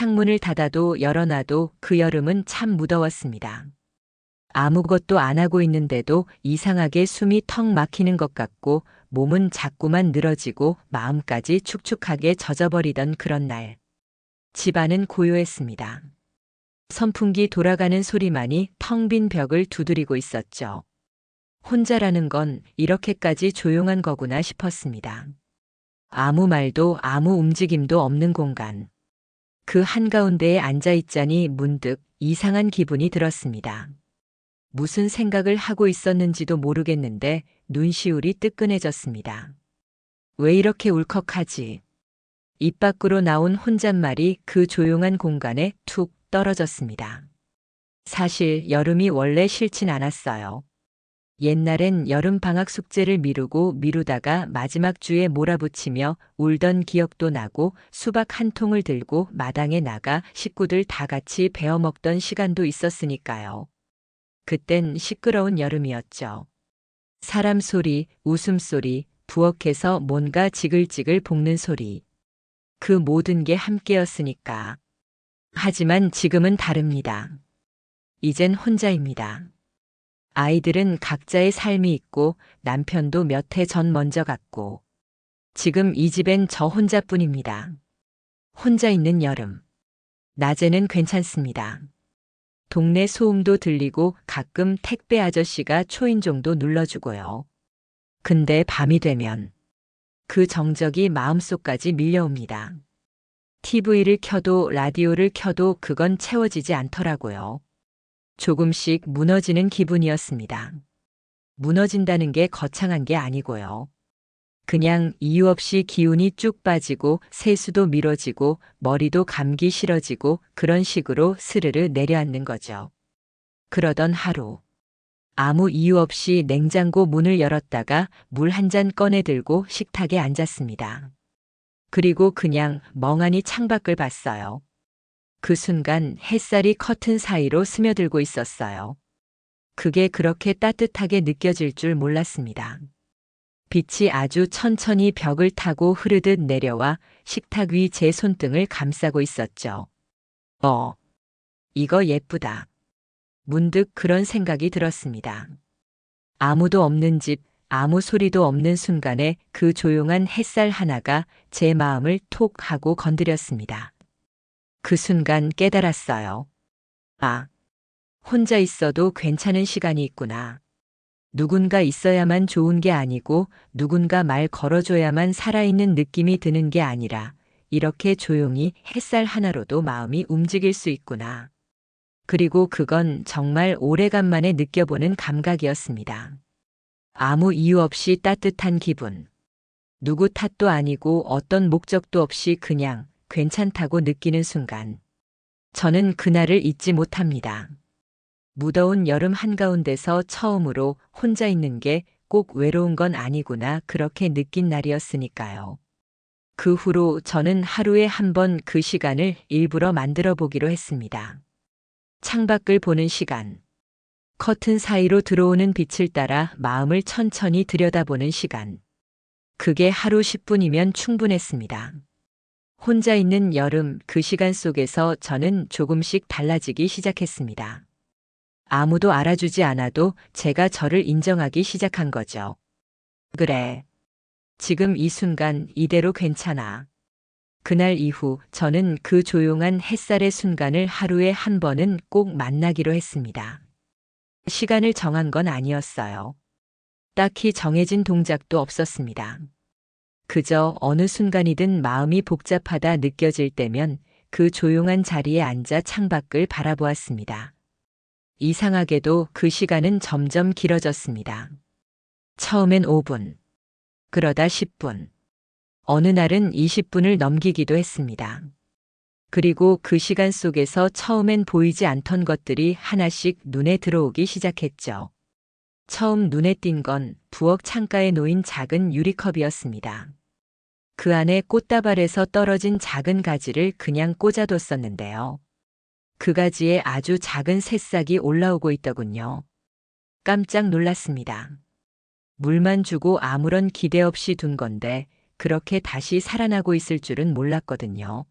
창문을 닫아도 열어놔도 그 여름은 참 무더웠습니다. 아무것도 안 하고 있는데도 이상하게 숨이 턱 막히는 것 같고 몸은 자꾸만 늘어지고 마음까지 축축하게 젖어버리던 그런 날. 집안은 고요했습니다. 선풍기 돌아가는 소리만이 텅 빈 벽을 두드리고 있었죠. 혼자라는 건 이렇게까지 조용한 거구나 싶었습니다. 아무 말도 아무 움직임도 없는 공간. 그 한가운데에 앉아있자니 문득 이상한 기분이 들었습니다. 무슨 생각을 하고 있었는지도 모르겠는데 눈시울이 뜨끈해졌습니다. 왜 이렇게 울컥하지? 입 밖으로 나온 혼잣말이 그 조용한 공간에 툭 떨어졌습니다. 사실 여름이 원래 싫진 않았어요. 옛날엔 여름 방학 숙제를 미루다가 마지막 주에 몰아붙이며 울던 기억도 나고 수박 한 통을 들고 마당에 나가 식구들 다 같이 베어 먹던 시간도 있었으니까요. 그땐 시끄러운 여름이었죠. 사람 소리, 웃음소리, 부엌에서 뭔가 지글지글 볶는 소리. 그 모든 게 함께였으니까. 하지만 지금은 다릅니다. 이젠 혼자입니다. 아이들은 각자의 삶이 있고 남편도 몇 해 전 먼저 갔고 지금 이 집엔 저 혼자뿐입니다. 혼자 있는 여름. 낮에는 괜찮습니다. 동네 소음도 들리고 가끔 택배 아저씨가 초인종도 눌러주고요. 근데 밤이 되면 그 정적이 마음속까지 밀려옵니다. TV를 켜도 라디오를 켜도 그건 채워지지 않더라고요. 조금씩 무너지는 기분이었습니다. 무너진다는 게 거창한 게 아니고요. 그냥 이유 없이 기운이 쭉 빠지고 세수도 미뤄지고 머리도 감기 싫어지고 그런 식으로 스르르 내려앉는 거죠. 그러던 하루. 아무 이유 없이 냉장고 문을 열었다가 물 한 잔 꺼내 들고 식탁에 앉았습니다. 그리고 그냥 멍하니 창밖을 봤어요. 그 순간 햇살이 커튼 사이로 스며들고 있었어요. 그게 그렇게 따뜻하게 느껴질 줄 몰랐습니다. 빛이 아주 천천히 벽을 타고 흐르듯 내려와 식탁 위 제 손등을 감싸고 있었죠. 이거 예쁘다. 문득 그런 생각이 들었습니다. 아무도 없는 집, 아무 소리도 없는 순간에 그 조용한 햇살 하나가 제 마음을 톡 하고 건드렸습니다. 그 순간 깨달았어요. 혼자 있어도 괜찮은 시간이 있구나. 누군가 있어야만 좋은 게 아니고 누군가 말 걸어줘야만 살아있는 느낌이 드는 게 아니라 이렇게 조용히 햇살 하나로도 마음이 움직일 수 있구나. 그리고 그건 정말 오래간만에 느껴보는 감각이었습니다. 아무 이유 없이 따뜻한 기분. 누구 탓도 아니고 어떤 목적도 없이 그냥 괜찮다고 느끼는 순간. 저는 그날을 잊지 못합니다. 무더운 여름 한가운데서 처음으로 혼자 있는 게 꼭 외로운 건 아니구나 그렇게 느낀 날이었으니까요. 그 후로 저는 하루에 한 번 그 시간을 일부러 만들어 보기로 했습니다. 창밖을 보는 시간. 커튼 사이로 들어오는 빛을 따라 마음을 천천히 들여다보는 시간. 그게 하루 10분이면 충분했습니다. 혼자 있는 여름 그 시간 속에서 저는 조금씩 달라지기 시작했습니다. 아무도 알아주지 않아도 제가 저를 인정하기 시작한 거죠. 그래. 지금 이 순간 이대로 괜찮아. 그날 이후 저는 그 조용한 햇살의 순간을 하루에 한 번은 꼭 만나기로 했습니다. 시간을 정한 건 아니었어요. 딱히 정해진 동작도 없었습니다. 그저 어느 순간이든 마음이 복잡하다 느껴질 때면 그 조용한 자리에 앉아 창밖을 바라보았습니다. 이상하게도 그 시간은 점점 길어졌습니다. 처음엔 5분, 그러다 10분, 어느 날은 20분을 넘기기도 했습니다. 그리고 그 시간 속에서 처음엔 보이지 않던 것들이 하나씩 눈에 들어오기 시작했죠. 처음 눈에 띈 건 부엌 창가에 놓인 작은 유리컵이었습니다. 그 안에 꽃다발에서 떨어진 작은 가지를 그냥 꽂아뒀었는데요. 그 가지에 아주 작은 새싹이 올라오고 있더군요. 깜짝 놀랐습니다. 물만 주고 아무런 기대 없이 둔 건데 그렇게 다시 살아나고 있을 줄은 몰랐거든요.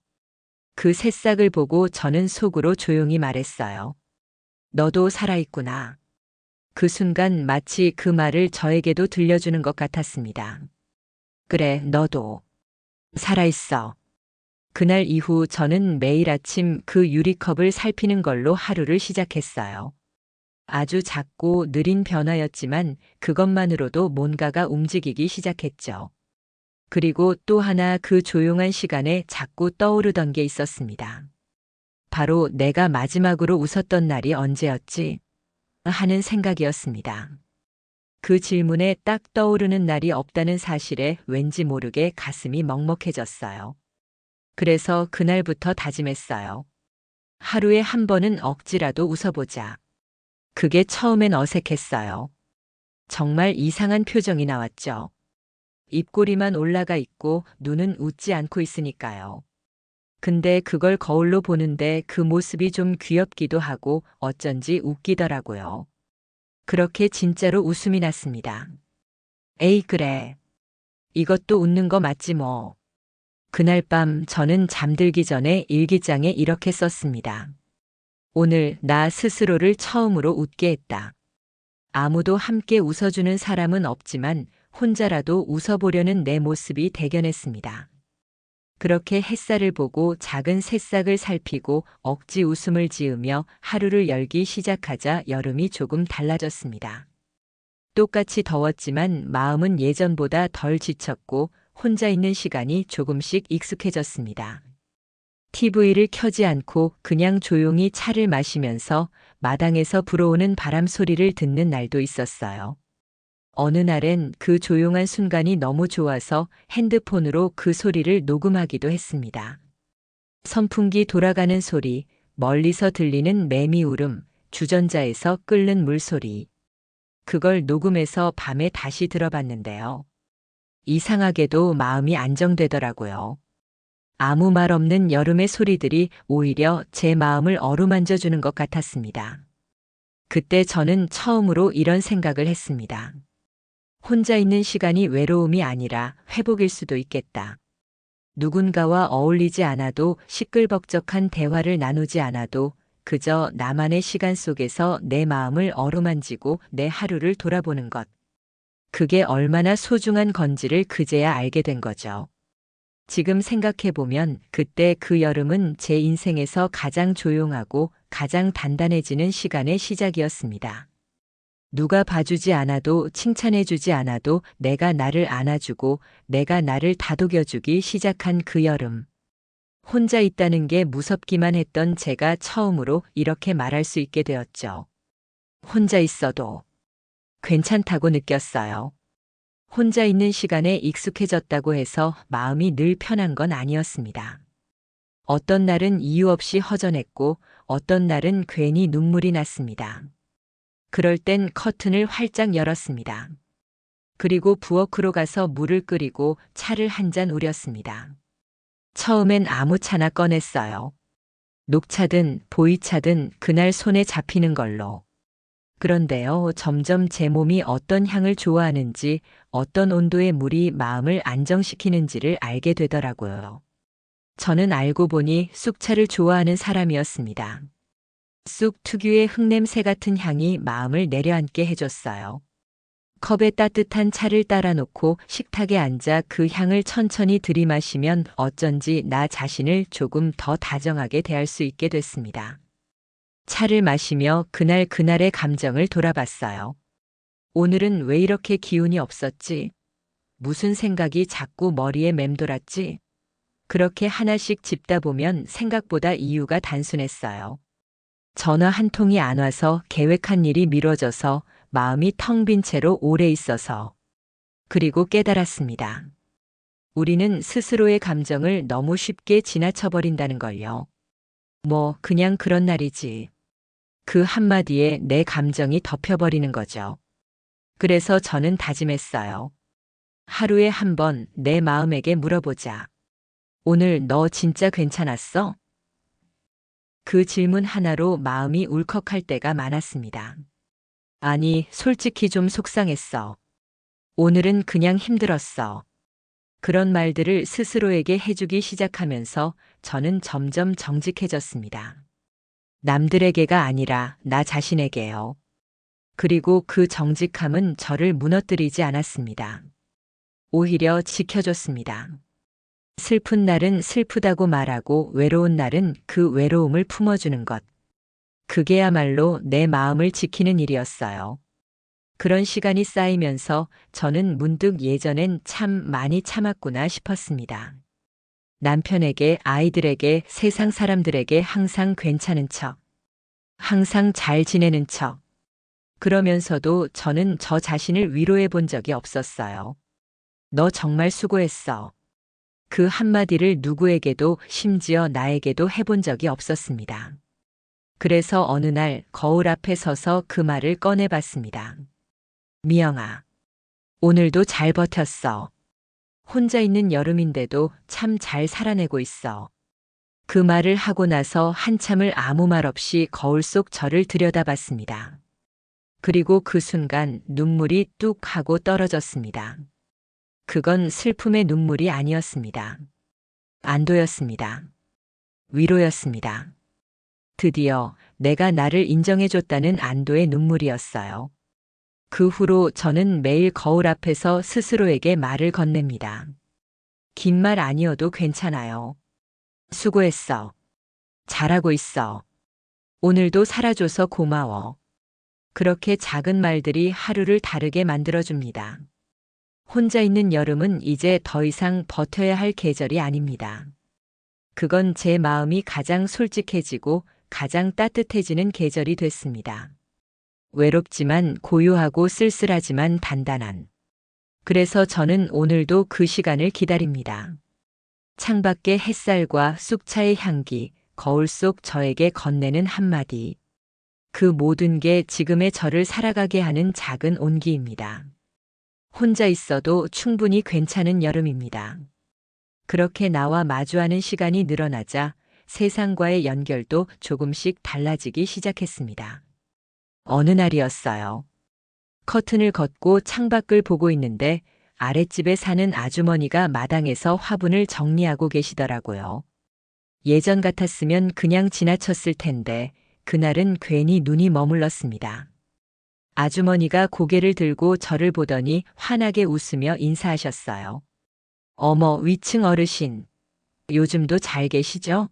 그 새싹을 보고 저는 속으로 조용히 말했어요. 너도 살아있구나. 그 순간 마치 그 말을 저에게도 들려주는 것 같았습니다. 그래, 너도 살아있어. 그날 이후 저는 매일 아침 그 유리컵을 살피는 걸로 하루를 시작했어요. 아주 작고 느린 변화였지만 그것만으로도 뭔가가 움직이기 시작했죠. 그리고 또 하나 그 조용한 시간에 자꾸 떠오르던 게 있었습니다. 바로 내가 마지막으로 웃었던 날이 언제였지? 하는 생각이었습니다. 그 질문에 딱 떠오르는 날이 없다는 사실에 왠지 모르게 가슴이 먹먹해졌어요. 그래서 그날부터 다짐했어요. 하루에 한 번은 억지라도 웃어보자. 그게 처음엔 어색했어요. 정말 이상한 표정이 나왔죠. 입꼬리만 올라가 있고 눈은 웃지 않고 있으니까요. 근데 그걸 거울로 보는데 그 모습이 좀 귀엽기도 하고 어쩐지 웃기더라고요. 그렇게 진짜로 웃음이 났습니다. 에이, 그래. 이것도 웃는 거 맞지 뭐. 그날 밤 저는 잠들기 전에 일기장에 이렇게 썼습니다. 오늘 나 스스로를 처음으로 웃게 했다. 아무도 함께 웃어주는 사람은 없지만 혼자라도 웃어보려는 내 모습이 대견했습니다. 그렇게 햇살을 보고 작은 새싹을 살피고 억지 웃음을 지으며 하루를 열기 시작하자 여름이 조금 달라졌습니다. 똑같이 더웠지만 마음은 예전보다 덜 지쳤고 혼자 있는 시간이 조금씩 익숙해졌습니다. TV를 켜지 않고 그냥 조용히 차를 마시면서 마당에서 불어오는 바람 소리를 듣는 날도 있었어요. 어느 날엔 그 조용한 순간이 너무 좋아서 핸드폰으로 그 소리를 녹음하기도 했습니다. 선풍기 돌아가는 소리, 멀리서 들리는 매미 울음, 주전자에서 끓는 물소리. 그걸 녹음해서 밤에 다시 들어봤는데요. 이상하게도 마음이 안정되더라고요. 아무 말 없는 여름의 소리들이 오히려 제 마음을 어루만져 주는 것 같았습니다. 그때 저는 처음으로 이런 생각을 했습니다. 혼자 있는 시간이 외로움이 아니라 회복일 수도 있겠다. 누군가와 어울리지 않아도 시끌벅적한 대화를 나누지 않아도 그저 나만의 시간 속에서 내 마음을 어루만지고 내 하루를 돌아보는 것. 그게 얼마나 소중한 건지를 그제야 알게 된 거죠. 지금 생각해보면 그때 그 여름은 제 인생에서 가장 조용하고 가장 단단해지는 시간의 시작이었습니다. 누가 봐주지 않아도 칭찬해주지 않아도 내가 나를 안아주고 내가 나를 다독여주기 시작한 그 여름. 혼자 있다는 게 무섭기만 했던 제가 처음으로 이렇게 말할 수 있게 되었죠. 혼자 있어도 괜찮다고 느꼈어요. 혼자 있는 시간에 익숙해졌다고 해서 마음이 늘 편한 건 아니었습니다. 어떤 날은 이유 없이 허전했고 어떤 날은 괜히 눈물이 났습니다. 그럴 땐 커튼을 활짝 열었습니다. 그리고 부엌으로 가서 물을 끓이고 차를 한 잔 우렸습니다. 처음엔 아무 차나 꺼냈어요. 녹차든 보이차든 그날 손에 잡히는 걸로. 그런데요, 점점 제 몸이 어떤 향을 좋아하는지, 어떤 온도의 물이 마음을 안정시키는지를 알게 되더라고요. 저는 알고 보니 쑥차를 좋아하는 사람이었습니다. 쑥 특유의 흙냄새 같은 향이 마음을 내려앉게 해줬어요. 컵에 따뜻한 차를 따라 놓고 식탁에 앉아 그 향을 천천히 들이마시면 어쩐지 나 자신을 조금 더 다정하게 대할 수 있게 됐습니다. 차를 마시며 그날의 감정을 돌아봤어요. 오늘은 왜 이렇게 기운이 없었지? 무슨 생각이 자꾸 머리에 맴돌았지? 그렇게 하나씩 짚다 보면 생각보다 이유가 단순했어요. 전화 한 통이 안 와서 계획한 일이 미뤄져서 마음이 텅 빈 채로 오래 있어서. 그리고 깨달았습니다. 우리는 스스로의 감정을 너무 쉽게 지나쳐버린다는 걸요. 뭐 그냥 그런 날이지. 그 한마디에 내 감정이 덮여버리는 거죠. 그래서 저는 다짐했어요. 하루에 한 번 내 마음에게 물어보자. 오늘 너 진짜 괜찮았어? 그 질문 하나로 마음이 울컥할 때가 많았습니다. 아니, 솔직히 좀 속상했어. 오늘은 그냥 힘들었어. 그런 말들을 스스로에게 해주기 시작하면서 저는 점점 정직해졌습니다. 남들에게가 아니라 나 자신에게요. 그리고 그 정직함은 저를 무너뜨리지 않았습니다. 오히려 지켜줬습니다. 슬픈 날은 슬프다고 말하고 외로운 날은 그 외로움을 품어주는 것. 그게야말로 내 마음을 지키는 일이었어요. 그런 시간이 쌓이면서 저는 문득 예전엔 참 많이 참았구나 싶었습니다. 남편에게, 아이들에게, 세상 사람들에게 항상 괜찮은 척, 항상 잘 지내는 척. 그러면서도 저는 저 자신을 위로해 본 적이 없었어요. 너 정말 수고했어. 그 한마디를 누구에게도, 심지어 나에게도 해본 적이 없었습니다. 그래서 어느 날 거울 앞에 서서 그 말을 꺼내봤습니다. 미영아, 오늘도 잘 버텼어. 혼자 있는 여름인데도 참 잘 살아내고 있어. 그 말을 하고 나서 한참을 아무 말 없이 거울 속 저를 들여다봤습니다. 그리고 그 순간 눈물이 뚝 하고 떨어졌습니다. 그건 슬픔의 눈물이 아니었습니다. 안도였습니다. 위로였습니다. 드디어 내가 나를 인정해줬다는 안도의 눈물이었어요. 그 후로 저는 매일 거울 앞에서 스스로에게 말을 건넵니다. 긴 말 아니어도 괜찮아요. 수고했어. 잘하고 있어. 오늘도 살아줘서 고마워. 그렇게 작은 말들이 하루를 다르게 만들어줍니다. 혼자 있는 여름은 이제 더 이상 버텨야 할 계절이 아닙니다. 그건 제 마음이 가장 솔직해지고 가장 따뜻해지는 계절이 됐습니다. 외롭지만 고요하고 쓸쓸하지만 단단한. 그래서 저는 오늘도 그 시간을 기다립니다. 창밖의 햇살과 쑥차의 향기, 거울 속 저에게 건네는 한마디. 그 모든 게 지금의 저를 살아가게 하는 작은 온기입니다. 혼자 있어도 충분히 괜찮은 여름입니다. 그렇게 나와 마주하는 시간이 늘어나자 세상과의 연결도 조금씩 달라지기 시작했습니다. 어느 날이었어요. 커튼을 걷고 창밖을 보고 있는데 아랫집에 사는 아주머니가 마당에서 화분을 정리하고 계시더라고요. 예전 같았으면 그냥 지나쳤을 텐데 그날은 괜히 눈이 머물렀습니다. 아주머니가 고개를 들고 저를 보더니 환하게 웃으며 인사하셨어요. 어머, 위층 어르신. 요즘도 잘 계시죠?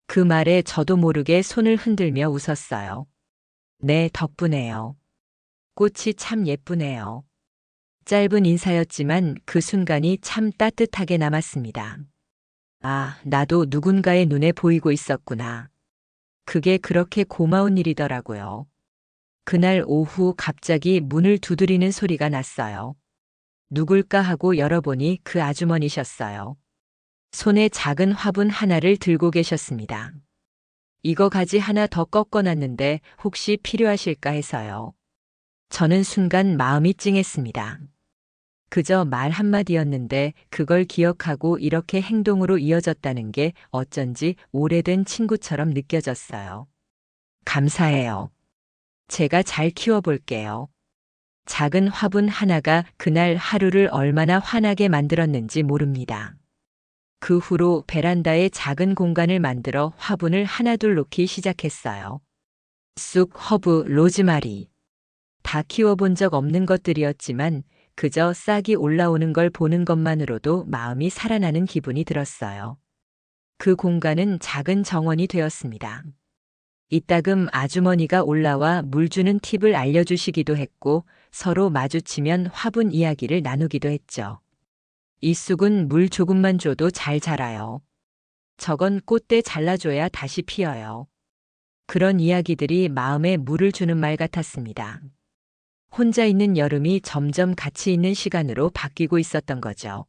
그 말에 저도 모르게 손을 흔들며 웃었어요. 네, 덕분에요. 꽃이 참 예쁘네요. 짧은 인사였지만 그 순간이 참 따뜻하게 남았습니다. 아, 나도 누군가의 눈에 보이고 있었구나. 그게 그렇게 고마운 일이더라고요. 그날 오후 갑자기 문을 두드리는 소리가 났어요. 누굴까 하고 열어보니 그 아주머니셨어요. 손에 작은 화분 하나를 들고 계셨습니다. 이거 가지 하나 더 꺾어놨는데 혹시 필요하실까 해서요. 저는 순간 마음이 찡했습니다. 그저 말 한마디였는데 그걸 기억하고 이렇게 행동으로 이어졌다는 게 어쩐지 오래된 친구처럼 느껴졌어요. 감사해요. 제가 잘 키워볼게요. 작은 화분 하나가 그날 하루를 얼마나 환하게 만들었는지 모릅니다. 그 후로 베란다에 작은 공간을 만들어 화분을 하나둘 놓기 시작했어요. 쑥, 허브, 로즈마리. 다 키워본 적 없는 것들이었지만 그저 싹이 올라오는 걸 보는 것만으로도 마음이 살아나는 기분이 들었어요. 그 공간은 작은 정원이 되었습니다. 이따금 아주머니가 올라와 물 주는 팁을 알려주시기도 했고 서로 마주치면 화분 이야기를 나누기도 했죠. 이 쑥은 물 조금만 줘도 잘 자라요. 저건 꽃대 잘라줘야 다시 피어요. 그런 이야기들이 마음에 물을 주는 말 같았습니다. 혼자 있는 여름이 점점 가치 있는 시간으로 바뀌고 있었던 거죠.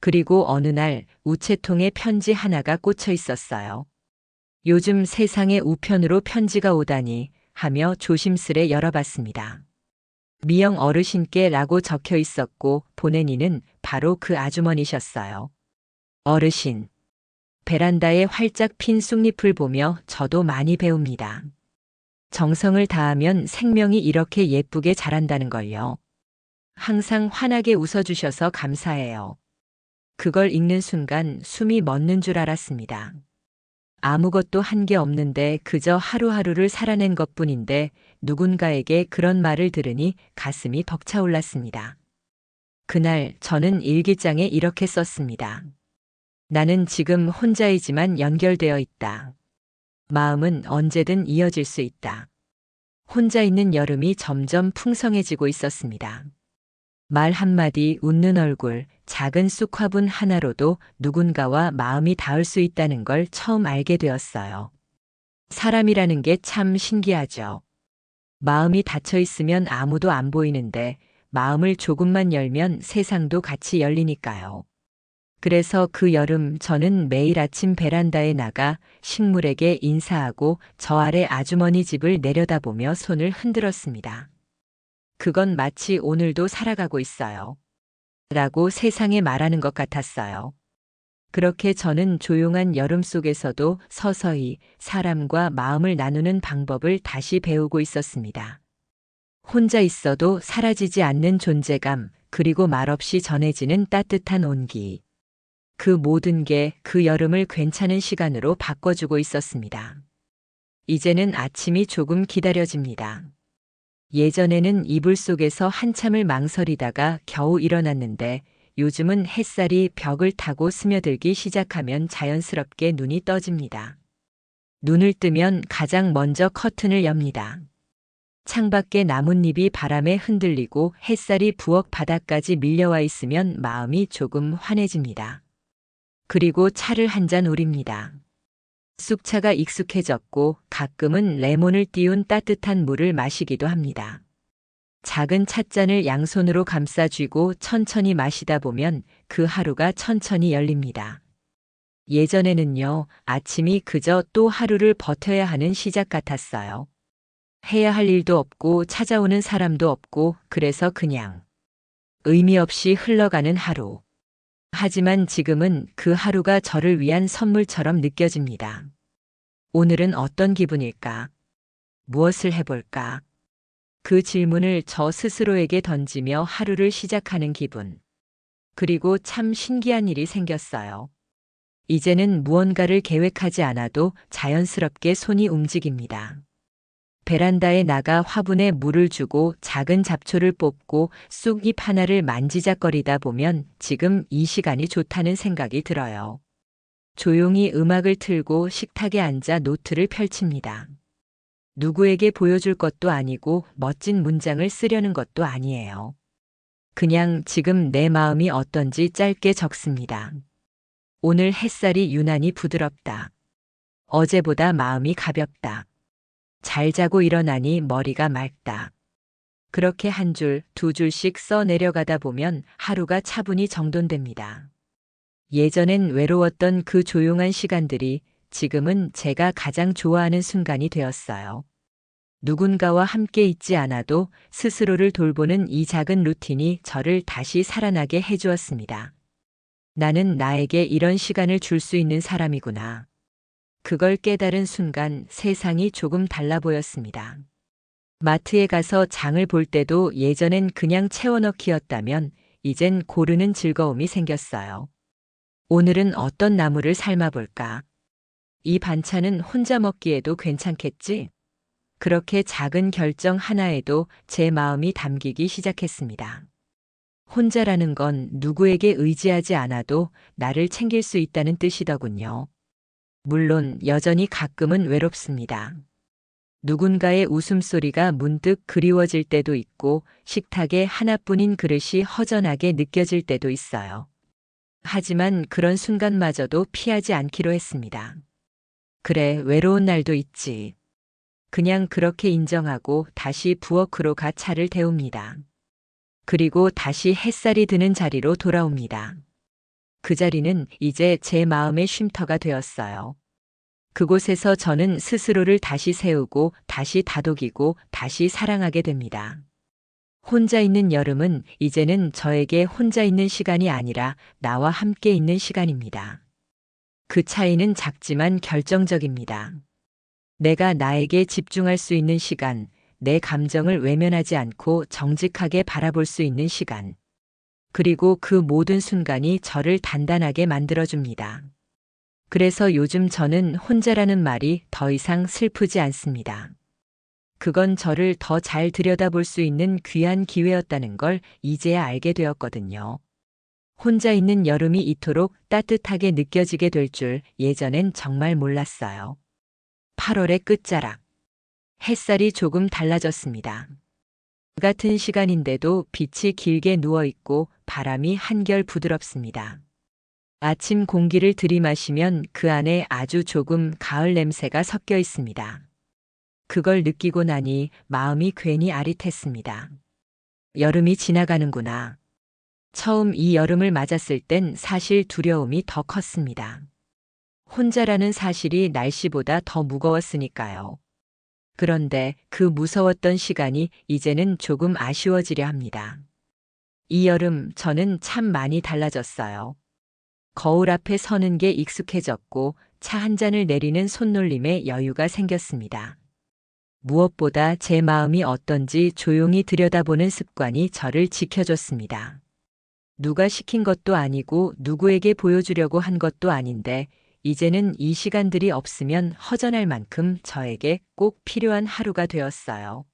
그리고 어느 날 우체통에 편지 하나가 꽂혀 있었어요. 요즘 세상의 우편으로 편지가 오다니 하며 조심스레 열어봤습니다. 미영 어르신께 라고 적혀 있었고 보낸 이는 바로 그 아주머니셨어요. 어르신. 베란다에 활짝 핀 쑥잎을 보며 저도 많이 배웁니다. 정성을 다하면 생명이 이렇게 예쁘게 자란다는 걸요. 항상 환하게 웃어주셔서 감사해요. 그걸 읽는 순간 숨이 멎는 줄 알았습니다. 아무것도 한 게 없는데 그저 하루하루를 살아낸 것뿐인데 누군가에게 그런 말을 들으니 가슴이 벅차올랐습니다. 그날 저는 일기장에 이렇게 썼습니다. 나는 지금 혼자이지만 연결되어 있다. 마음은 언제든 이어질 수 있다. 혼자 있는 여름이 점점 풍성해지고 있었습니다. 말 한마디, 웃는 얼굴, 작은 쑥화분 하나로도 누군가와 마음이 닿을 수 있다는 걸 처음 알게 되었어요. 사람이라는 게 참 신기하죠. 마음이 닫혀 있으면 아무도 안 보이는데 마음을 조금만 열면 세상도 같이 열리니까요. 그래서 그 여름 저는 매일 아침 베란다에 나가 식물에게 인사하고 저 아래 아주머니 집을 내려다보며 손을 흔들었습니다. 그건 마치 오늘도 살아가고 있어요. 라고 세상에 말하는 것 같았어요. 그렇게 저는 조용한 여름 속에서도 서서히 사람과 마음을 나누는 방법을 다시 배우고 있었습니다. 혼자 있어도 사라지지 않는 존재감, 그리고 말없이 전해지는 따뜻한 온기. 그 모든 게 그 여름을 괜찮은 시간으로 바꿔주고 있었습니다. 이제는 아침이 조금 기다려집니다. 예전에는 이불 속에서 한참을 망설이다가 겨우 일어났는데 요즘은 햇살이 벽을 타고 스며들기 시작하면 자연스럽게 눈이 떠집니다. 눈을 뜨면 가장 먼저 커튼을 엽니다. 창밖에 나뭇잎이 바람에 흔들리고 햇살이 부엌 바닥까지 밀려와 있으면 마음이 조금 환해집니다. 그리고 차를 한 잔 우립니다. 쑥차가 익숙해졌고 가끔은 레몬을 띄운 따뜻한 물을 마시기도 합니다. 작은 찻잔을 양손으로 감싸 쥐고 천천히 마시다 보면 그 하루가 천천히 열립니다. 예전에는요, 아침이 그저 또 하루를 버텨야 하는 시작 같았어요. 해야 할 일도 없고 찾아오는 사람도 없고 그래서 그냥 의미 없이 흘러가는 하루. 하지만 지금은 그 하루가 저를 위한 선물처럼 느껴집니다. 오늘은 어떤 기분일까? 무엇을 해볼까? 그 질문을 저 스스로에게 던지며 하루를 시작하는 기분. 그리고 참 신기한 일이 생겼어요. 이제는 무언가를 계획하지 않아도 자연스럽게 손이 움직입니다. 베란다에 나가 화분에 물을 주고 작은 잡초를 뽑고 쑥잎 하나를 만지작거리다 보면 지금 이 시간이 좋다는 생각이 들어요. 조용히 음악을 틀고 식탁에 앉아 노트를 펼칩니다. 누구에게 보여줄 것도 아니고 멋진 문장을 쓰려는 것도 아니에요. 그냥 지금 내 마음이 어떤지 짧게 적습니다. 오늘 햇살이 유난히 부드럽다. 어제보다 마음이 가볍다. 잘 자고 일어나니 머리가 맑다. 그렇게 한 줄, 두 줄씩 써 내려가다 보면 하루가 차분히 정돈됩니다. 예전엔 외로웠던 그 조용한 시간들이 지금은 제가 가장 좋아하는 순간이 되었어요. 누군가와 함께 있지 않아도 스스로를 돌보는 이 작은 루틴이 저를 다시 살아나게 해주었습니다. 나는 나에게 이런 시간을 줄 수 있는 사람이구나. 그걸 깨달은 순간 세상이 조금 달라 보였습니다. 마트에 가서 장을 볼 때도 예전엔 그냥 채워넣기였다면 이젠 고르는 즐거움이 생겼어요. 오늘은 어떤 나물을 삶아볼까? 이 반찬은 혼자 먹기에도 괜찮겠지? 그렇게 작은 결정 하나에도 제 마음이 담기기 시작했습니다. 혼자라는 건 누구에게 의지하지 않아도 나를 챙길 수 있다는 뜻이더군요. 물론 여전히 가끔은 외롭습니다. 누군가의 웃음소리가 문득 그리워질 때도 있고 식탁에 하나뿐인 그릇이 허전하게 느껴질 때도 있어요. 하지만 그런 순간마저도 피하지 않기로 했습니다. 그래, 외로운 날도 있지. 그냥 그렇게 인정하고 다시 부엌으로 가 차를 데웁니다. 그리고 다시 햇살이 드는 자리로 돌아옵니다. 그 자리는 이제 제 마음의 쉼터가 되었어요. 그곳에서 저는 스스로를 다시 세우고 다시 다독이고 다시 사랑하게 됩니다. 혼자 있는 여름은 이제는 저에게 혼자 있는 시간이 아니라 나와 함께 있는 시간입니다. 그 차이는 작지만 결정적입니다. 내가 나에게 집중할 수 있는 시간, 내 감정을 외면하지 않고 정직하게 바라볼 수 있는 시간. 그리고 그 모든 순간이 저를 단단하게 만들어줍니다. 그래서 요즘 저는 혼자라는 말이 더 이상 슬프지 않습니다. 그건 저를 더 잘 들여다볼 수 있는 귀한 기회였다는 걸 이제야 알게 되었거든요. 혼자 있는 여름이 이토록 따뜻하게 느껴지게 될 줄 예전엔 정말 몰랐어요. 8월의 끝자락. 햇살이 조금 달라졌습니다. 같은 시간인데도 빛이 길게 누워 있고 바람이 한결 부드럽습니다. 아침 공기를 들이마시면 그 안에 아주 조금 가을 냄새가 섞여 있습니다. 그걸 느끼고 나니 마음이 괜히 아릿했습니다. 여름이 지나가는구나. 처음 이 여름을 맞았을 땐 사실 두려움이 더 컸습니다. 혼자라는 사실이 날씨보다 더 무거웠으니까요. 그런데 그 무서웠던 시간이 이제는 조금 아쉬워지려 합니다. 이 여름 저는 참 많이 달라졌어요. 거울 앞에 서는 게 익숙해졌고 차 한 잔을 내리는 손놀림에 여유가 생겼습니다. 무엇보다 제 마음이 어떤지 조용히 들여다보는 습관이 저를 지켜줬습니다. 누가 시킨 것도 아니고 누구에게 보여주려고 한 것도 아닌데 이제는 이 시간들이 없으면 허전할 만큼 저에게 꼭 필요한 하루가 되었어요.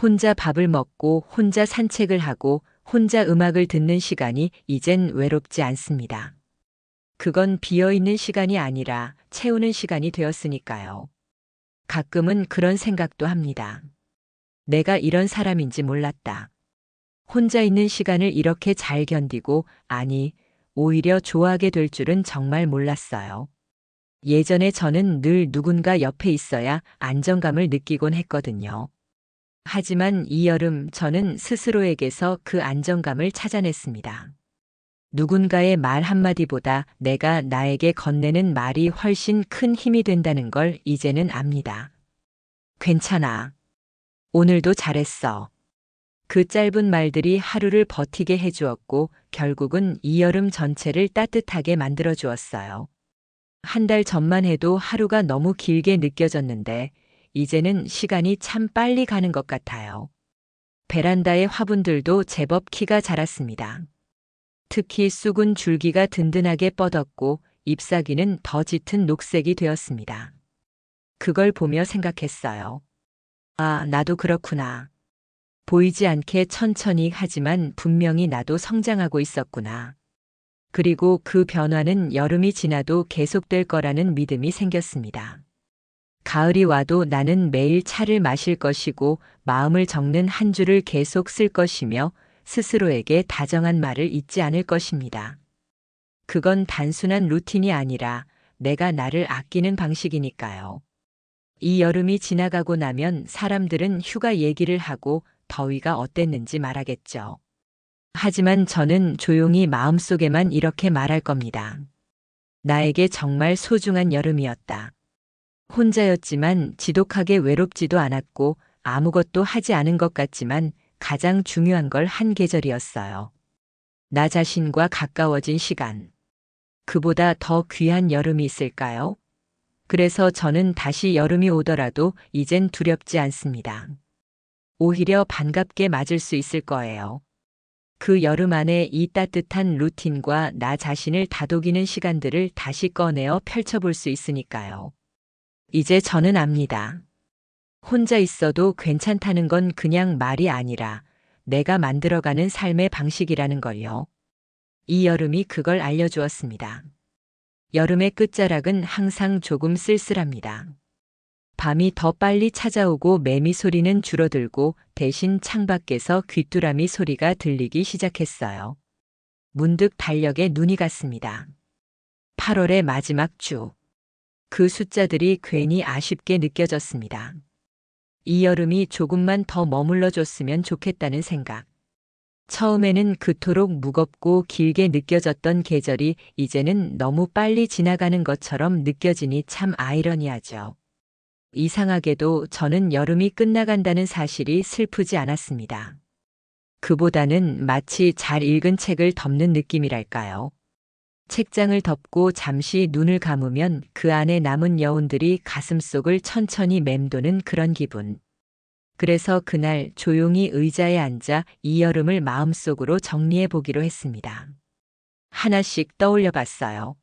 혼자 밥을 먹고 혼자 산책을 하고 혼자 음악을 듣는 시간이 이젠 외롭지 않습니다. 그건 비어있는 시간이 아니라 채우는 시간이 되었으니까요. 가끔은 그런 생각도 합니다. 내가 이런 사람인지 몰랐다. 혼자 있는 시간을 이렇게 잘 견디고, 아니, 오히려 좋아하게 될 줄은 정말 몰랐어요. 예전에 저는 늘 누군가 옆에 있어야 안정감을 느끼곤 했거든요. 하지만 이 여름 저는 스스로에게서 그 안정감을 찾아냈습니다. 누군가의 말 한마디보다 내가 나에게 건네는 말이 훨씬 큰 힘이 된다는 걸 이제는 압니다. 괜찮아. 오늘도 잘했어. 그 짧은 말들이 하루를 버티게 해주었고 결국은 이 여름 전체를 따뜻하게 만들어 주었어요. 한 달 전만 해도 하루가 너무 길게 느껴졌는데 이제는 시간이 참 빨리 가는 것 같아요. 베란다의 화분들도 제법 키가 자랐습니다. 특히 쑥은 줄기가 든든하게 뻗었고 잎사귀는 더 짙은 녹색이 되었습니다. 그걸 보며 생각했어요. 아, 나도 그렇구나. 보이지 않게 천천히 하지만 분명히 나도 성장하고 있었구나. 그리고 그 변화는 여름이 지나도 계속될 거라는 믿음이 생겼습니다. 가을이 와도 나는 매일 차를 마실 것이고 마음을 적는 한 줄을 계속 쓸 것이며 스스로에게 다정한 말을 잊지 않을 것입니다. 그건 단순한 루틴이 아니라 내가 나를 아끼는 방식이니까요. 이 여름이 지나가고 나면 사람들은 휴가 얘기를 하고 더위가 어땠는지 말하겠죠. 하지만 저는 조용히 마음속에만 이렇게 말할 겁니다. 나에게 정말 소중한 여름이었다. 혼자였지만 지독하게 외롭지도 않았고 아무것도 하지 않은 것 같지만 가장 중요한 걸 한 계절이었어요. 나 자신과 가까워진 시간. 그보다 더 귀한 여름이 있을까요? 그래서 저는 다시 여름이 오더라도 이젠 두렵지 않습니다. 오히려 반갑게 맞을 수 있을 거예요. 그 여름 안에 이 따뜻한 루틴과 나 자신을 다독이는 시간들을 다시 꺼내어 펼쳐볼 수 있으니까요. 이제 저는 압니다. 혼자 있어도 괜찮다는 건 그냥 말이 아니라 내가 만들어가는 삶의 방식이라는 걸요. 이 여름이 그걸 알려주었습니다. 여름의 끝자락은 항상 조금 쓸쓸합니다. 밤이 더 빨리 찾아오고 매미 소리는 줄어들고 대신 창밖에서 귀뚜라미 소리가 들리기 시작했어요. 문득 달력에 눈이 갔습니다. 8월의 마지막 주. 그 숫자들이 괜히 아쉽게 느껴졌습니다. 이 여름이 조금만 더 머물러 줬으면 좋겠다는 생각. 처음에는 그토록 무겁고 길게 느껴졌던 계절이 이제는 너무 빨리 지나가는 것처럼 느껴지니 참 아이러니하죠. 이상하게도 저는 여름이 끝나간다는 사실이 슬프지 않았습니다. 그보다는 마치 잘 읽은 책을 덮는 느낌이랄까요. 책장을 덮고 잠시 눈을 감으면 그 안에 남은 여운들이 가슴속을 천천히 맴도는 그런 기분. 그래서 그날 조용히 의자에 앉아 이 여름을 마음속으로 정리해 보기로 했습니다. 하나씩 떠올려 봤어요.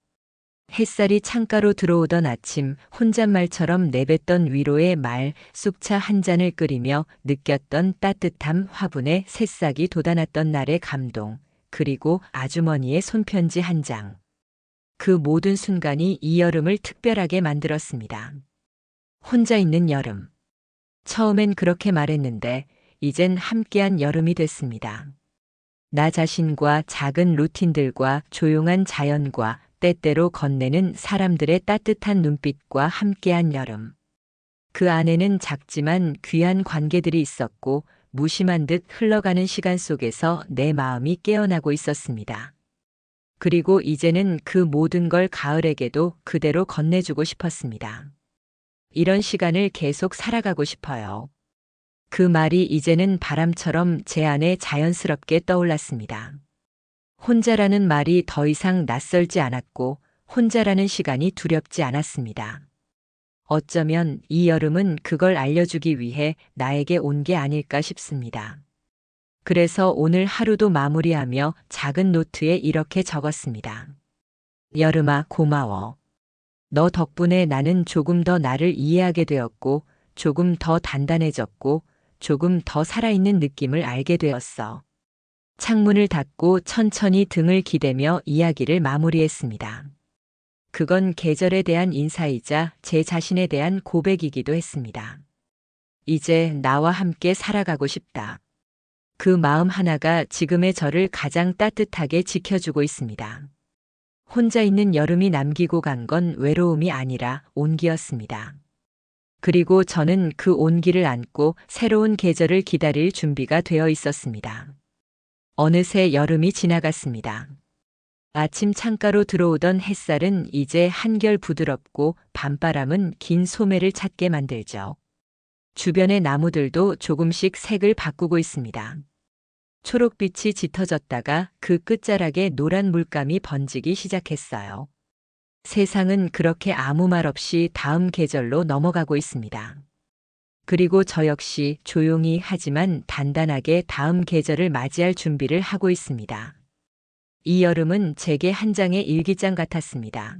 햇살이 창가로 들어오던 아침, 혼잣말처럼 내뱉던 위로의 말, 쑥차 한 잔을 끓이며 느꼈던 따뜻함, 화분에 새싹이 돋아났던 날의 감동, 그리고 아주머니의 손편지 한 장. 그 모든 순간이 이 여름을 특별하게 만들었습니다. 혼자 있는 여름. 처음엔 그렇게 말했는데, 이젠 함께한 여름이 됐습니다. 나 자신과 작은 루틴들과 조용한 자연과 때때로 건네는 사람들의 따뜻한 눈빛과 함께한 여름. 그 안에는 작지만 귀한 관계들이 있었고 무심한 듯 흘러가는 시간 속에서 내 마음이 깨어나고 있었습니다. 그리고 이제는 그 모든 걸 가을에게도 그대로 건네주고 싶었습니다. 이런 시간을 계속 살아가고 싶어요. 그 말이 이제는 바람처럼 제 안에 자연스럽게 떠올랐습니다. 혼자라는 말이 더 이상 낯설지 않았고 혼자라는 시간이 두렵지 않았습니다. 어쩌면 이 여름은 그걸 알려주기 위해 나에게 온 게 아닐까 싶습니다. 그래서 오늘 하루도 마무리하며 작은 노트에 이렇게 적었습니다. 여름아, 고마워. 너 덕분에 나는 조금 더 나를 이해하게 되었고, 조금 더 단단해졌고, 조금 더 살아있는 느낌을 알게 되었어. 창문을 닫고 천천히 등을 기대며 이야기를 마무리했습니다. 그건 계절에 대한 인사이자 제 자신에 대한 고백이기도 했습니다. 이제 나와 함께 살아가고 싶다. 그 마음 하나가 지금의 저를 가장 따뜻하게 지켜주고 있습니다. 혼자 있는 여름이 남기고 간 건 외로움이 아니라 온기였습니다. 그리고 저는 그 온기를 안고 새로운 계절을 기다릴 준비가 되어 있었습니다. 어느새 여름이 지나갔습니다. 아침 창가로 들어오던 햇살은 이제 한결 부드럽고 밤바람은 긴 소매를 찾게 만들죠. 주변의 나무들도 조금씩 색을 바꾸고 있습니다. 초록빛이 짙어졌다가 그 끝자락에 노란 물감이 번지기 시작했어요. 세상은 그렇게 아무 말 없이 다음 계절로 넘어가고 있습니다. 그리고 저 역시 조용히 하지만 단단하게 다음 계절을 맞이할 준비를 하고 있습니다. 이 여름은 제게 한 장의 일기장 같았습니다.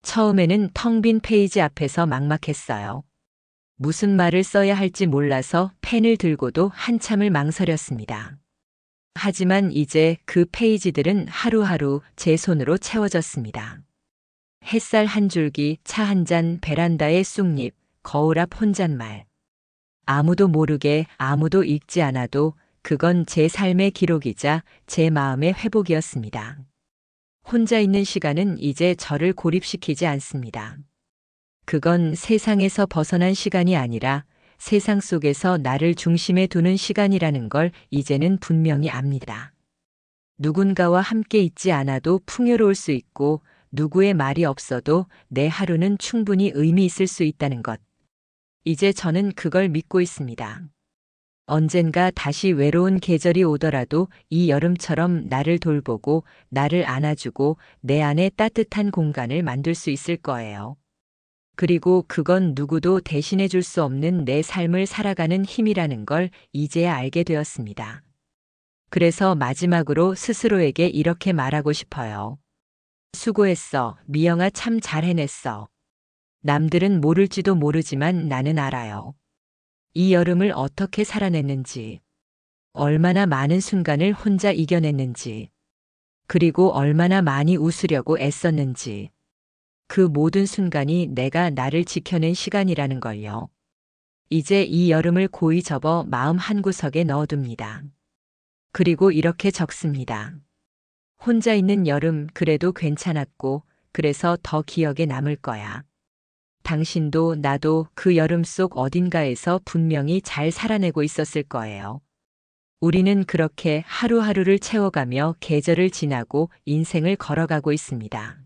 처음에는 텅 빈 페이지 앞에서 막막했어요. 무슨 말을 써야 할지 몰라서 펜을 들고도 한참을 망설였습니다. 하지만 이제 그 페이지들은 하루하루 제 손으로 채워졌습니다. 햇살 한 줄기, 차 한 잔, 베란다의 쑥잎, 거울 앞 혼잣말. 아무도 모르게, 아무도 읽지 않아도 그건 제 삶의 기록이자 제 마음의 회복이었습니다. 혼자 있는 시간은 이제 저를 고립시키지 않습니다. 그건 세상에서 벗어난 시간이 아니라 세상 속에서 나를 중심에 두는 시간이라는 걸 이제는 분명히 압니다. 누군가와 함께 있지 않아도 풍요로울 수 있고 누구의 말이 없어도 내 하루는 충분히 의미 있을 수 있다는 것. 이제 저는 그걸 믿고 있습니다. 언젠가 다시 외로운 계절이 오더라도 이 여름처럼 나를 돌보고 나를 안아주고 내 안에 따뜻한 공간을 만들 수 있을 거예요. 그리고 그건 누구도 대신해 줄 수 없는 내 삶을 살아가는 힘이라는 걸 이제야 알게 되었습니다. 그래서 마지막으로 스스로에게 이렇게 말하고 싶어요. 수고했어. 미영아, 참 잘 해냈어. 남들은 모를지도 모르지만 나는 알아요. 이 여름을 어떻게 살아냈는지, 얼마나 많은 순간을 혼자 이겨냈는지, 그리고 얼마나 많이 웃으려고 애썼는지. 그 모든 순간이 내가 나를 지켜낸 시간이라는 걸요. 이제 이 여름을 고이 접어 마음 한구석에 넣어둡니다. 그리고 이렇게 적습니다. 혼자 있는 여름 그래도 괜찮았고 그래서 더 기억에 남을 거야. 당신도 나도 그 여름 속 어딘가에서 분명히 잘 살아내고 있었을 거예요. 우리는 그렇게 하루하루를 채워가며 계절을 지나고 인생을 걸어가고 있습니다.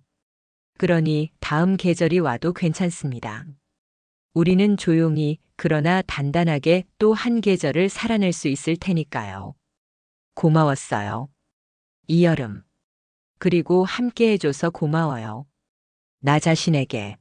그러니 다음 계절이 와도 괜찮습니다. 우리는 조용히 그러나 단단하게 또 한 계절을 살아낼 수 있을 테니까요. 고마웠어요. 이 여름. 그리고 함께 해줘서 고마워요. 나 자신에게.